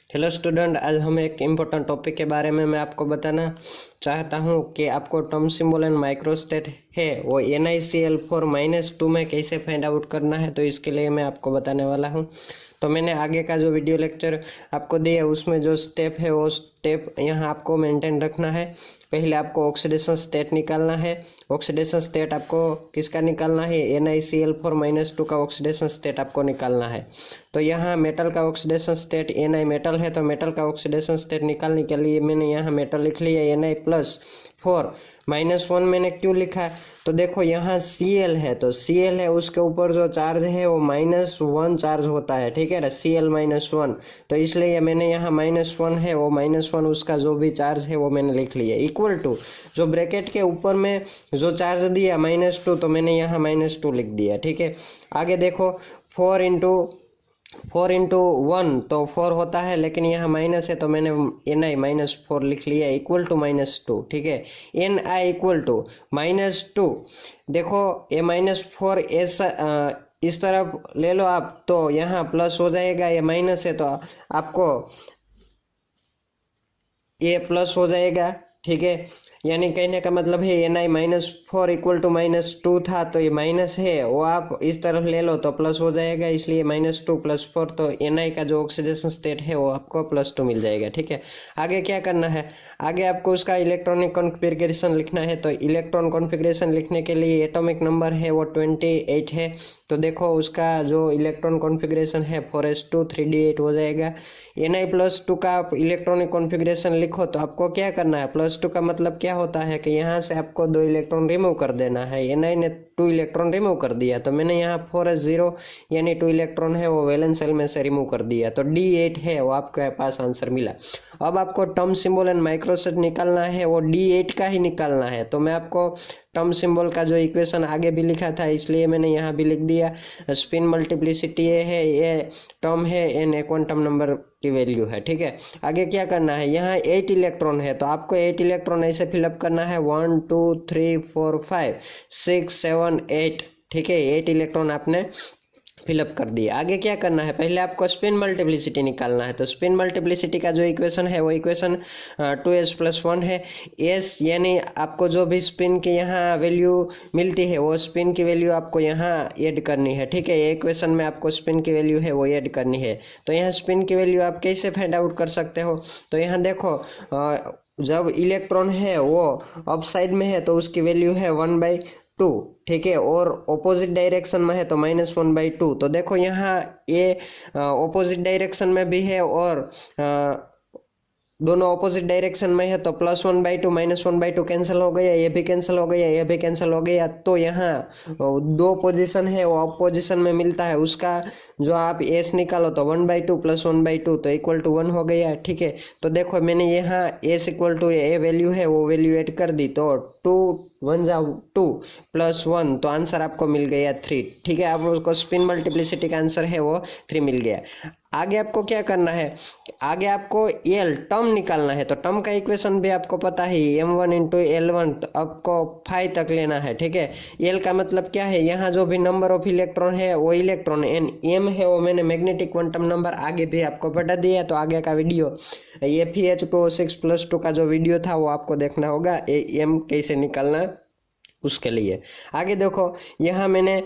Hello student, आज हम एक इम्पोर्टेंट टॉपिक के बारे में मैं आपको बताना चाहता हूँ कि आपको टर्म सिंबल एंड माइक्रोस्टेट है वो NiCl4-2 में कैसे फाइंड आउट करना है। तो इसके लिए मैं आपको बताने वाला हूँ। तो मैंने आगे का जो वीडियो लेक्चर आपको दिया उसमें जो स्टेप है वो स्टेप यहाँ आपको मेंटेन रखना है। पहले आपको ऑक्सीडेशन स्टेट निकालना है। ऑक्सीडेशन स्टेट आपको किसका निकालना है? NiCl4-2 का ऑक्सीडेशन स्टेट आपको निकालना है। तो यहाँ मेटल का ऑक्सीडेशन स्टेट Ni मेटल है, तो मेटल का ऑक्सीडेशन स्टेट निकालने के लिए मैंने यहाँ मेटल लिख लिया Ni+4-1 मैंने क्यों लिखा? तो देखो यहाँ Cl है, तो Cl है उसके ऊपर जो चार्ज है वो -1 चार्ज होता है, ठीक है ना, Cl-1। तो इसलिए मैंने यहाँ -1 है वो -1 उसका जो भी चार्ज है वो मैंने लिख लिया, इक्वल टू जो ब्रैकेट के ऊपर में जो चार्ज दिया -2, तो मैंने यहाँ -2 लिख दिया, ठीक है। आगे देखो 4 इंटू 1 तो 4 होता है, लेकिन यहाँ माइनस है तो मैंने Ni-4 लिख लिया इक्वल टू -2, ठीक है। Ni equal to -2। देखो ये -4 ऐसा इस तरफ ले लो आप, तो यहाँ प्लस हो जाएगा, ये माइनस है तो आपको ये प्लस हो जाएगा, ठीक है। यानी कहने का मतलब है Ni-4 इक्वल टू -2 था, तो ये माइनस है वो आप इस तरफ ले लो तो प्लस हो जाएगा, इसलिए -2 + 4, तो Ni का जो ऑक्सीडेशन स्टेट है वो आपको +2 मिल जाएगा, ठीक है। आगे क्या करना है? आगे आपको उसका इलेक्ट्रॉनिक कॉन्फ़िगरेशन लिखना है। तो इलेक्ट्रॉन कॉन्फ़िगरेशन लिखने के लिए एटॉमिक नंबर है वो 28 है। तो देखो उसका जो इलेक्ट्रॉन कॉन्फ़िगरेशन है 4s2 3d8 हो जाएगा। Ni+2 का आप इलेक्ट्रॉनिक कॉन्फ़िगरेशन लिखो तो आपको क्या करना है? +2 का मतलब क्या होता है कि यहाँ से आपको 2 इलेक्ट्रॉन रिमूव कर देना है। Ni ने 2 इलेक्ट्रॉन रिमूव कर दिया, तो मैंने यहाँ 4s0 यानी 2 इलेक्ट्रॉन है वो वैलेंस सेल में से रिमूव कर दिया, तो D8 है वो आपके पास आंसर मिला। अब आपको टर्म सिंबल एंड माइक्रोस्टेट निकालना है, वो D8 का ही निकालना है। तो मैं आपको टर्म सिंबल का जो इक्वेशन आगे भी लिखा था इसलिए मैंने यहाँ भी लिख दिया। स्पिन मल्टीप्लिसिटी ये है, ये टर्म है, n एक क्वांटम नंबर की वैल्यू है, ठीक है। आगे क्या करना है? यहाँ 8 इलेक्ट्रॉन है, तो आपको 8 इलेक्ट्रॉन ऐसे फिलअप करना है 1 2 3 4 5 6 7 8, ठीक है। 8 इलेक्ट्रॉन आपने फिलअप कर दिया। आगे क्या करना है? पहले आपको स्पिन मल्टीप्लिसिटी निकालना है। तो स्पिन मल्टीप्लिसिटी का जो इक्वेशन है वो इक्वेशन 2s+1 है। s यानी आपको जो भी स्पिन की यहाँ वैल्यू मिलती है वो स्पिन की वैल्यू आपको यहाँ ऐड करनी है, ठीक है। ये इक्वेशन में आपको स्पिन की वैल्यू है वो ऐड करनी है। तो यहाँ स्पिन की वैल्यू आप कैसे फाइंड आउट कर सकते हो? तो यहाँ देखो जब इलेक्ट्रॉन है वो अप साइड में है तो उसकी वैल्यू है 1/2, ठीक है, और ऑपोजिट डायरेक्शन में है तो -1/2। तो देखो यहाँ ये ऑपोजिट डायरेक्शन में भी है और दोनों ऑपोजिट डायरेक्शन में है, तो +1/2 -1/2 कैंसिल हो गया, ये भी कैंसिल हो गया, ये भी कैंसिल हो गया। तो यहाँ 2 पोजीशन है वो अप पोजीशन में मिलता है, उसका जो आप s निकालो तो 1/2 + 1/2 तो इक्वल टू 1 हो गया, ठीक है। तो देखो मैंने यहाँ s equal to a value है वो वैल्यू ऐड कर दी, तो 2 1 जा 2 + 1, तो आंसर आपको मिल गया 3, ठीक है। आप उसको स्पिन मल्टीप्लिसिटी का आंसर है वो 3 मिल गया। आगे आपको क्या करना है? आगे आपको L टर्म निकालना है। तो टर्म का इक्वेशन भी आपको पता ही, m1 × L1 तो आपको 5 तक लेना है, ठीक है। L का मतलब क्या है? यहाँ जो भी नंबर ऑफ इलेक्ट्रॉन है वो इलेक्ट्रॉन एन m है वो मैंने मैग्नेटिक क्वांटम नंबर आगे भी आपको बता दिया। तो आगे का वीडियो ये Fe2O6+2 का जो वीडियो था वो आपको देखना होगा, m कैसे निकालना उसके लिए। आगे देखो यहाँ मैंने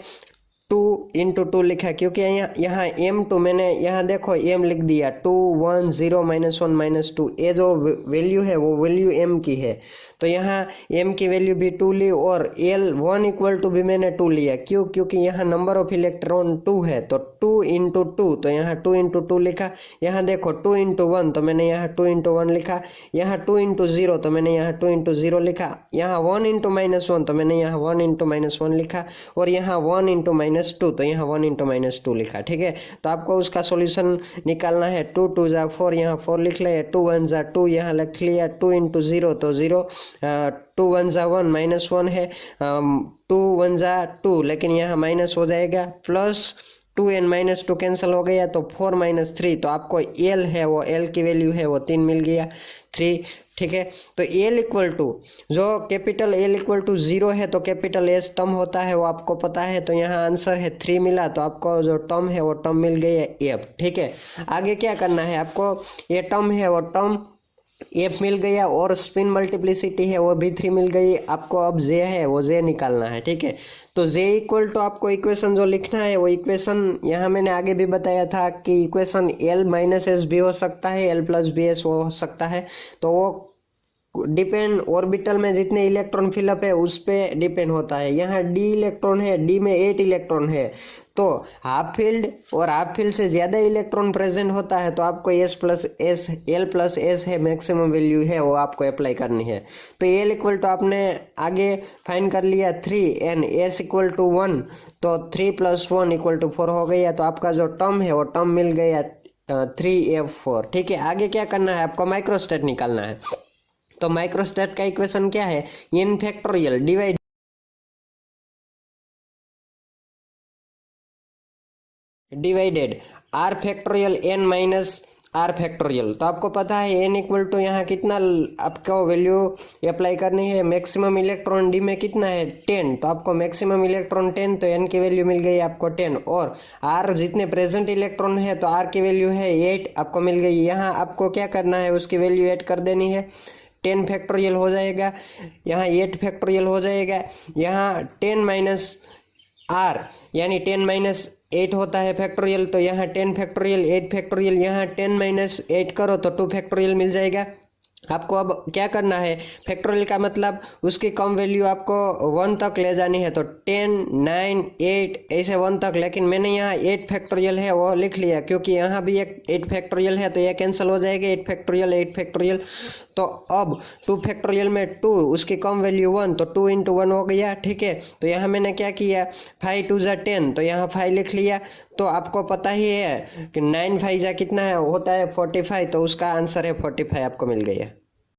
2 × 2 लिखा, क्योंकि यहाँ m2 मैंने यहाँ देखो m लिख दिया 2 1 0 -1 -2, ये जो वैल्यू है वो वैल्यू m की है। तो यहाँ m की वैल्यू भी 2 ली और L1 इक्वल टू भी मैंने 2 लिया, क्यों? क्योंकि यहाँ नंबर ऑफ इलेक्ट्रॉन 2 है, तो 2 × 2, तो यहाँ 2 × 2 लिखा। यहाँ देखो 2 × 1 तो मैंने यहाँ 2 × 1 लिखा। यहाँ 2 × 0 तो मैंने यहाँ 2 × 0 लिखा। यहाँ 1 × -1 तो मैंने यहाँ 1 × -1 लिखा, और यहाँ 1 × -2 तो यहाँ 1 × -2 लिखा, ठीक है। तो आपको उसका सॉल्यूशन निकालना है। 2 2 जा 4, यहाँ 4 लिख लिया, 2 1 जा 2 यहाँ लिख लिया, 2 × 0 तो 0, 2 1 जा 1 -1 है, 2 1 जा 2, लेकिन यहाँ माइनस हो जाएगा, प्लस 2n -2 कैंसिल हो गया, तो 4 - 3, तो आपको L है वो L की वैल्यू है वो 3 मिल गया, 3, ठीक है। तो एल इक्वल टू, जो कैपिटल एल इक्वल टू 0 है तो कैपिटल एस टर्म होता है, वो आपको पता है। तो यहाँ आंसर है 3 मिला, तो आपको जो टर्म है वो टर्म मिल गई है एफ। ठीक है, आगे क्या करना है आपको, ये टर्म है वो टर्म एफ मिल गया और स्पिन मल्टीप्लिसिटी है वो भी 3 मिल गई आपको। अब जे है वो जे निकालना है। ठीक है, तो जे इक्वल टू आपको इक्वेशन जो लिखना है वो इक्वेशन यहाँ मैंने आगे भी बताया था कि इक्वेशन एल माइनस एस भी हो सकता है, एल प्लस बी एस हो सकता है। तो वो डिपेंड ऑर्बिटल में जितने इलेक्ट्रॉन फिलअप है उस पे डिपेंड होता है। यहाँ डी इलेक्ट्रॉन है, डी में 8 इलेक्ट्रॉन है, तो हाफ फील्ड और हाफ फील्ड से ज्यादा इलेक्ट्रॉन प्रेजेंट होता है तो आपको S plus S, L plus S है मैक्सिमम वैल्यू है वो आपको अप्लाई करनी है। तो एल इक्वल टू आपने आगे फाइंड कर लिया 3 एंड एस इक्वल टू 1, तो 3 + 1 = 4 हो गया। तो आपका जो टर्म है वो टर्म मिल गया 3f4। ठीक है, आगे क्या करना है आपको, माइक्रोस्टेट निकालना है। तो माइक्रोस्टेट का इक्वेशन क्या है, n factorial divided r factorial n minus r factorial. तो आपको पता है n इक्वल टू यहाँ कितना आपको वैल्यू अप्लाई करनी है, मैक्सिमम इलेक्ट्रॉन डी में कितना है 10, तो आपको मैक्सिमम इलेक्ट्रॉन 10, तो n की वैल्यू मिल गई आपको 10, और r जितने प्रेजेंट इलेक्ट्रॉन है तो r की वैल्यू है 8 आपको मिल गई। यहाँ आपको क्या करना है, उसकी वैल्यू ऐड कर देनी है, 10 फैक्टोरियल हो जाएगा, यहाँ 8 फैक्टोरियल हो जाएगा, यहाँ 10 माइनस आर यानी 10 माइनस 8 होता है फैक्टोरियल, तो यहाँ 10 फैक्टोरियल 8 फैक्टोरियल, यहाँ 10 माइनस 8 करो तो 2 फैक्टोरियल मिल जाएगा आपको। अब क्या करना है, फैक्टोरियल का मतलब उसकी कम वैल्यू आपको 1 तक ले जानी है, तो 10 9 8 ऐसे 1 तक। लेकिन मैंने यहाँ 8 फैक्टोरियल है वो लिख लिया क्योंकि यहाँ भी एक 8 फैक्टोरियल है, तो ये कैंसिल हो जाएगा, 8 फैक्टोरियल 8 फैक्टोरियल। तो अब 2 फैक्टोरियल में 2, उसकी कम वैल्यू 1, तो 2 × 1 हो गया। ठीक है, तो यहाँ मैंने क्या किया, 5 2 = 10, तो यहाँ 5 लिख लिया। तो आपको पता ही है कि 9 5 कितना है होता है 45, तो उसका आंसर है 45 आपको मिल गया।